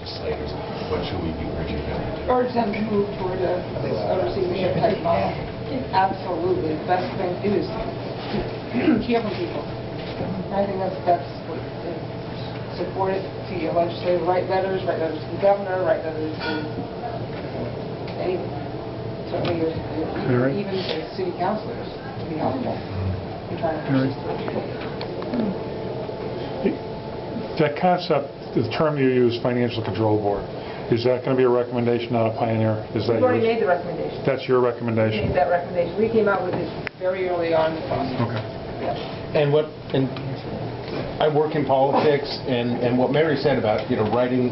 legislators, what should we be urging them to do? Urge them to move toward a receivership type model. Absolutely. The best thing to do is to hear from people. I think that's what support it to your legislator, write letters to the governor, write letters to anyone. Certainly even to city councilors to be helpful in trying to push this through. That concept, the term you use, financial control board, is that going to be a recommendation, not a pioneer? Is that We've already made the recommendation. That's your recommendation? We made that recommendation. We came out with it very early on in the process. Okay. Yeah. And I work in politics, and what Mary said about, you know, writing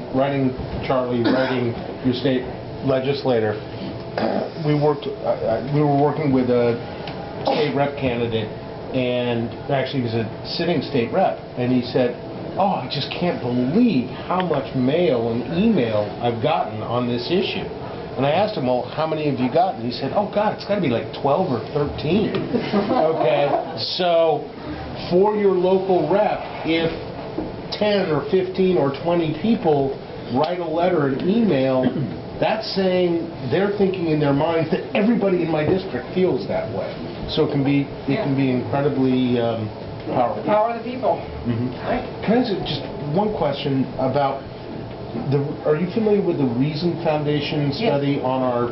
Charlie, writing your state legislator, we were working with a state rep candidate, and actually he was a sitting state rep, and he said, "Oh, I just can't believe how much mail and email I've gotten on this issue." And I asked him, "Well, how many have you gotten?" He said, "Oh God, it's got to be like 12 or 13." Okay, so for your local rep, if 10 or 15 or 20 people write a letter and email, that's saying they're thinking in their minds that everybody in my district feels that way. So it can be incredibly powerful. The power of the people. Right? Can I ask just one question about are you familiar with the Reason Foundation study on our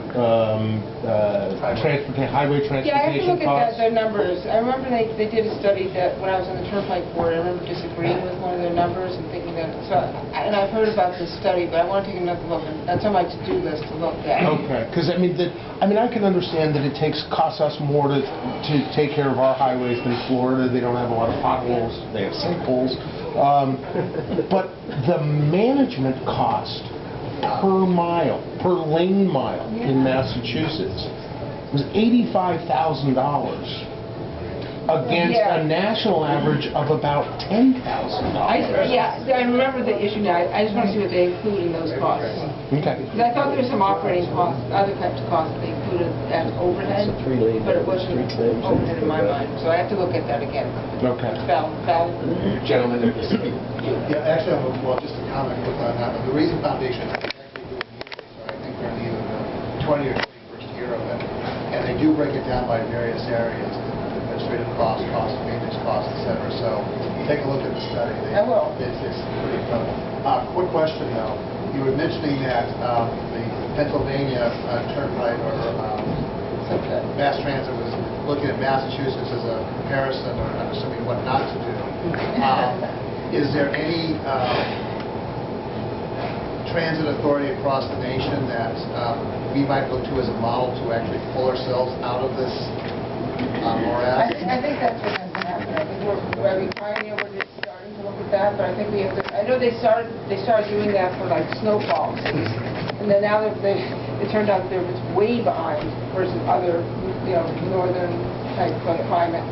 highway transportation Yeah, I have to look costs? at their numbers. I remember they did a study that when I was on the Turnpike Board, I remember disagreeing with one of their numbers and thinking that, and I've heard about this study, but I want to take another look, and that's on my to-do list to look at. Okay, because I mean I can understand that it costs us more to take care of our highways than Florida. They don't have a lot of potholes. They have sinkholes. But the management cost per mile, per lane mile in Massachusetts was $85,000 against a national average of about $10,000. Yeah, I remember the issue now. I just want to see what they include in those costs. Okay. Because I thought there were some operating costs, other types of costs that they included as overhead, but it wasn't overhead in my mind. So I have to look at that again. Okay. Val. Gentlemen. Yeah, actually, just a comment quick on that. The Reason Foundation is actually doing music, so I think they're in the 20 or 21st year of it. And they do break it down by various areas, administrative costs, maintenance costs, etc. So take a look at the study. I will. It's pretty incredible. Quick question, though. You were mentioning that the Pennsylvania Turnpike or Mass Transit was looking at Massachusetts as a comparison, or I'm assuming what not to do. Is there any transit authority across the nation that we might look to as a model to actually pull ourselves out of this morass? I think that's what has to happen. I think Pioneer was just starting to look at that, but I think we have to. I know they started doing that for like snowfalls, and then now it turned out that it's way behind versus other, northern type of climate.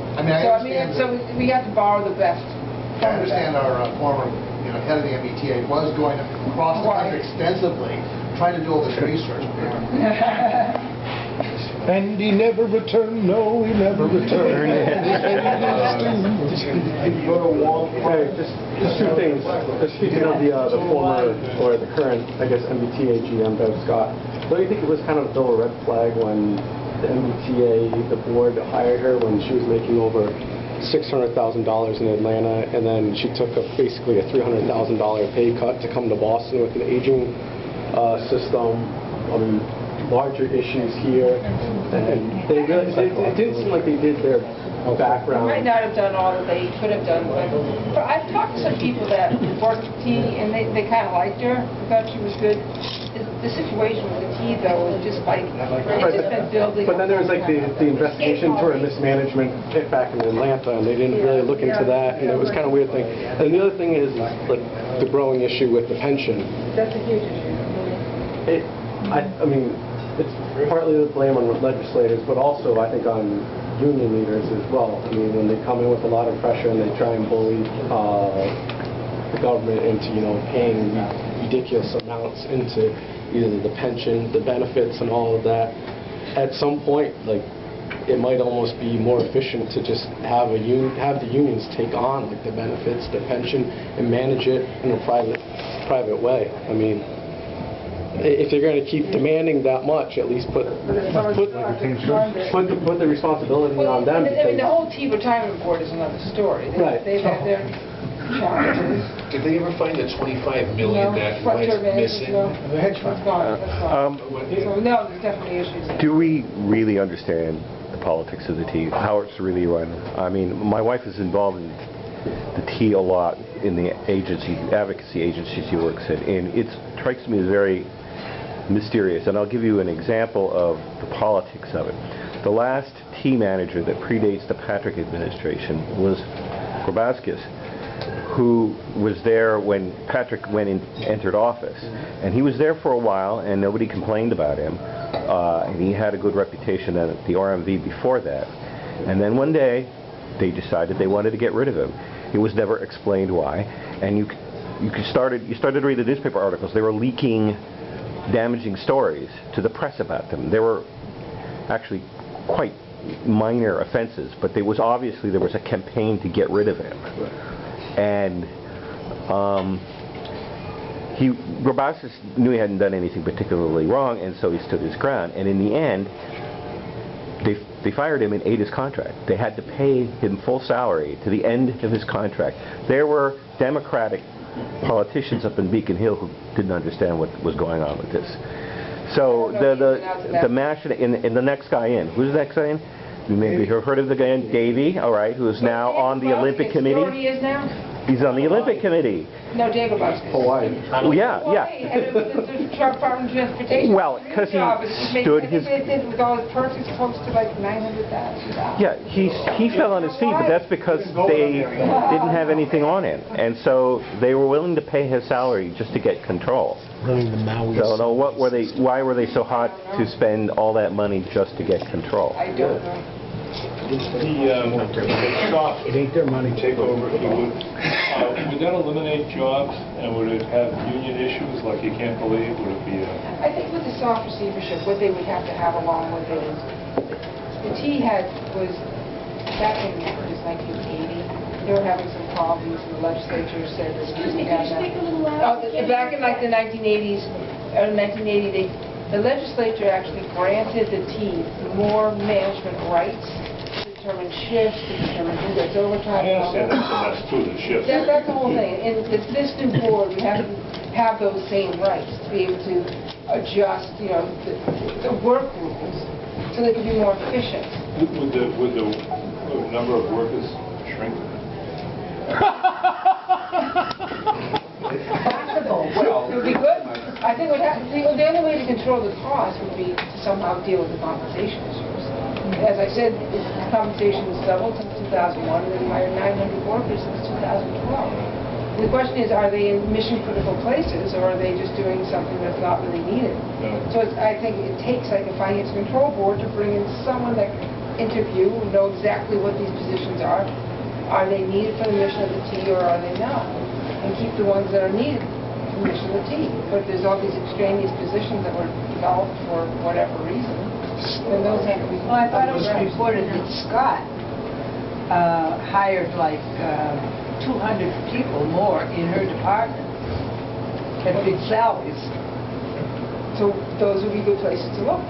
So we have to borrow the best. I understand our former, head of the MBTA was going across the country extensively, trying to do all this research. And he never returned. No, he never returned. Okay, just two things. Speaking of the former or the current, I guess, MBTA GM, Bev Scott, don't you think it was kind of still a red flag when the MBTA, the board hired her when she was making over $600,000 in Atlanta, and then she took basically a $300,000 pay cut to come to Boston with an aging system, larger issues here, and they really, it didn't seem like they did their background. They might not have done all that they could have done, but I've talked to some people that worked at T, and they kind of liked her, thought she was good. The situation with the T, though, was just like, it's just been building. But then there was like the investigation for mismanagement back in Atlanta, and they didn't really look into that, and it was kind of a weird thing. And the other thing is like the growing issue with the pension. That's a huge issue. I mean, it's partly the blame on legislators, but also I think on union leaders as well. I mean, when they come in with a lot of pressure and they try and bully the government into, paying ridiculous amounts into either the pension, the benefits, and all of that. At some point, like, it might almost be more efficient to just have the unions take on like the benefits, the pension, and manage it in a private way. I mean, if you're going to keep demanding that much, at least put the responsibility on them. I mean, the whole T retirement board is another story. Right. They've had their challenges. Did they ever find the 25 million that went missing? The hedge fund. That's gone. So, no, there's definitely issues. Do we really understand the politics of the T, how it's really run? I mean, my wife is involved in the T a lot in the advocacy agency she works in, and it strikes me as very mysterious. And I'll give you an example of the politics of it. The last T manager that predates the Patrick administration was Grabowskis, who was there when Patrick entered office. And he was there for a while, and nobody complained about him. And he had a good reputation at the RMV before that. And then one day, they decided they wanted to get rid of him. It was never explained why. And you started to read the newspaper articles. They were leaking damaging stories to the press about them. They were actually quite minor offenses, but there was a campaign to get rid of him. And Grabowskis knew he hadn't done anything particularly wrong, and so he stood his ground. And in the end, they fired him and ate his contract. They had to pay him full salary to the end of his contract. There were Democratic politicians up in Beacon Hill who didn't understand what was going on with this. So the mash in the next guy in. Who's the next guy in? You maybe have heard of the guy, Davey, all right, who is now on the Olympic Committee. He is now? He's on the Olympic Committee. No, David Buskis. Hawaii. Yeah, yeah. The Department of Transportation. Well, because he stood his... With all his perks, it's close to like $900,000. Yeah, he fell on his feet, but that's because they didn't have anything on him. And so they were willing to pay his salary just to get control. So no, why were they so hot to spend all that money just to get control? I don't know. The soft takeover, if you would that eliminate jobs, and would it have union issues like you can't believe? Would it be I think with the soft receivership, what they would have to have along with it is, the T was back in 1980, they were having some problems, and the legislature said that we didn't have that. Back in like the 1980s, or 1980, the legislature actually granted the T more management rights to determine shifts, to determine who gets overtime. I understand that's true, the shifts. That's the whole thing. And this new board, we have to have those same rights to be able to adjust, the work rules so they can be more efficient. Would the number of workers shrink? Possible. Well, it would be good. I think the only way to control the cost would be to somehow deal with the compensation issues. As I said, compensation has doubled since 2001, and they've hired 900 workers since 2012. The question is, are they in mission-critical places, or are they just doing something that's not really needed? No. So I think it takes like a finance control board to bring in someone that can interview and know exactly what these positions are. Are they needed for the mission of the T, or are they not? And keep the ones that are needed for the mission of the T. But there's all these extraneous positions that were developed for whatever reason, and those have to be... Well, I thought it was reported that Scott hired like 200 people more in her department at big salaries. So those would be good places to look,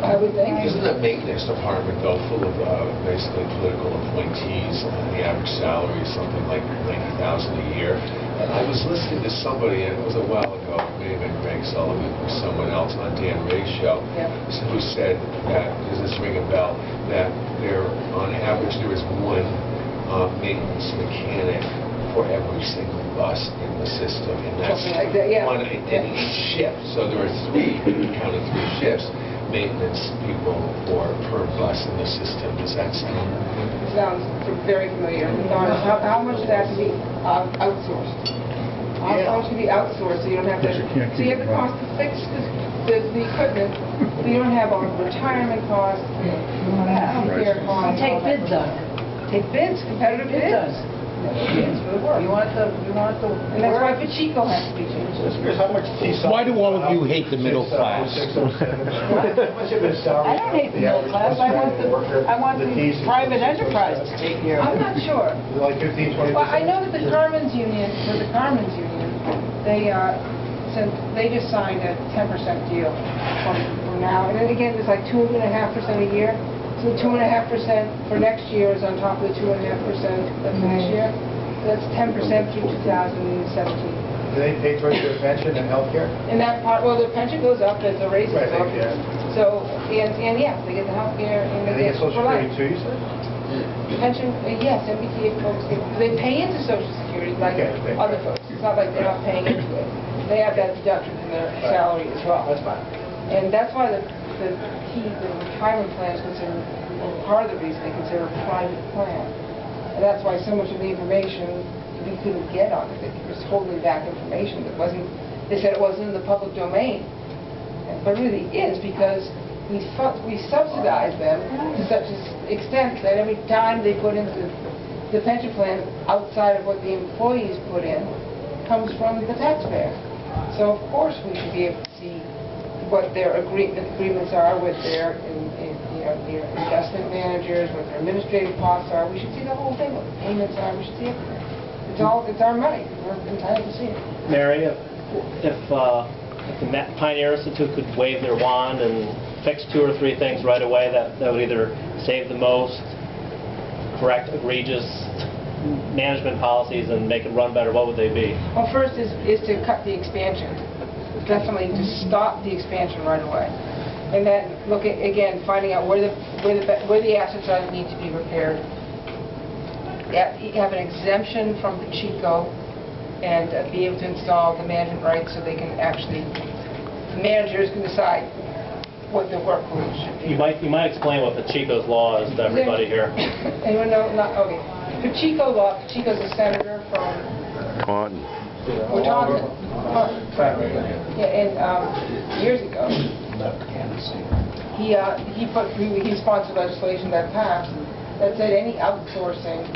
I would think. Isn't the maintenance department, though, full of basically political appointees? The average salary is something like $90,000 a year. And I was listening to somebody, and it was a while ago, it may have been Greg Sullivan or someone else on Dan Ray's show, who said that, does this ring a bell, that on average there is one maintenance mechanic for every single bus in the system, and that's like that, one in each shift. So there are counting 3 shifts, maintenance people per bus in the system. Does that sound? It sounds very familiar. How much of that to be outsourced? How much can be outsourced so you don't have to... So you have the cost to fix the equipment, but you don't have all the retirement costs, healthcare costs. Take bids on it. Take bids, competitive bids. Bids for the work. You want the And that's why Pacheco has to be changed. Why do all of you hate the middle class? I don't hate the middle class. I want the private enterprise to take care of I'm it. not sure. Like 15, 20%? Well, I know that the Carmen's Union, they since they just signed a 10% deal from now, and then again, it's like 2.5% a year. So 2.5% for next year is on top of the 2.5% of this year. So that's 10% through 2017. Do they pay towards their pension and healthcare? And that part, well, their pension goes up as the raises Right, go up. yeah. So, and yeah, they get the healthcare and And they get Social for life. Security too, you said? Pension, yes, MBTA folks, they pay into Social Security like Okay. other folks. It's not like they're not paying into it. They have that deduction from their salary as well. That's fine. And that's why the retirement plan is considered, well, part of the reason they consider a private plan. And that's why so much of the information we couldn't get on it. It was holding back information that wasn't, they said it wasn't in the public domain. But it really is, because we subsidize them to such an extent that every time they put into the pension plan outside of what the employees put in comes from the taxpayer. So of course we should be able to see what their agreements are with their their investment managers, what their administrative costs are. We should see the whole thing, what the payments are. We should see everything. It's our money. We're entitled to see it. Mary, if the Pioneer Institute could wave their wand and fix 2 or 3 things right away that would either save the most, correct egregious management policies, and make it run better, what would they be? Well, first is to cut the expansion. Definitely to stop the expansion right away. And then look at, again, finding out where the assets are that need to be repaired. Have an exemption from the Chico and be able to install the management rights so they can actually, managers can decide what the workload should be. You might explain what the Chico's law is to everybody here. Anyone know? Okay. Pacheco law, Pacheco's a senator from Taunton. Wisconsin. Yeah, and years ago, he sponsored legislation that passed that said any outsourcing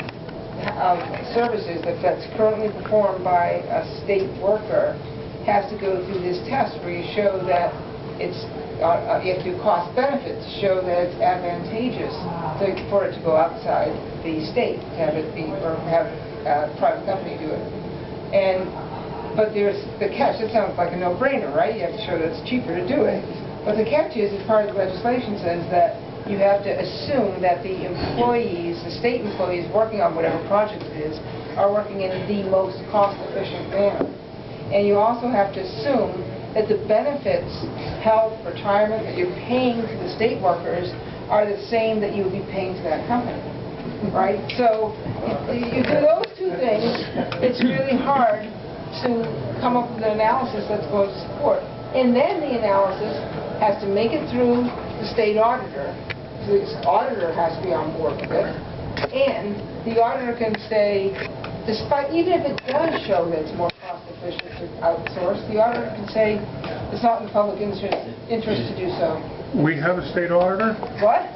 of services that's currently performed by a state worker has to go through this test where you show that it's you have to do cost benefits to show that it's advantageous for it to go outside the state, to have it be, or have a private company do it. But there's the catch. It sounds like a no-brainer, right? You have to show that it's cheaper to do it. But the catch is part of the legislation says that you have to assume that the employees, the state employees working on whatever project it is, are working in the most cost-efficient manner. And you also have to assume that the benefits, health, retirement that you're paying to the state workers are the same that you would be paying to that company, right? So you do those 2 things, it's really hard to come up with an analysis that's going to support. And then the analysis has to make it through the state auditor. So the auditor has to be on board with it. And the auditor can say, despite, even if it does show that it's more cost efficient to outsource, the auditor can say it's not in the public interest to do so. We have a state auditor? What?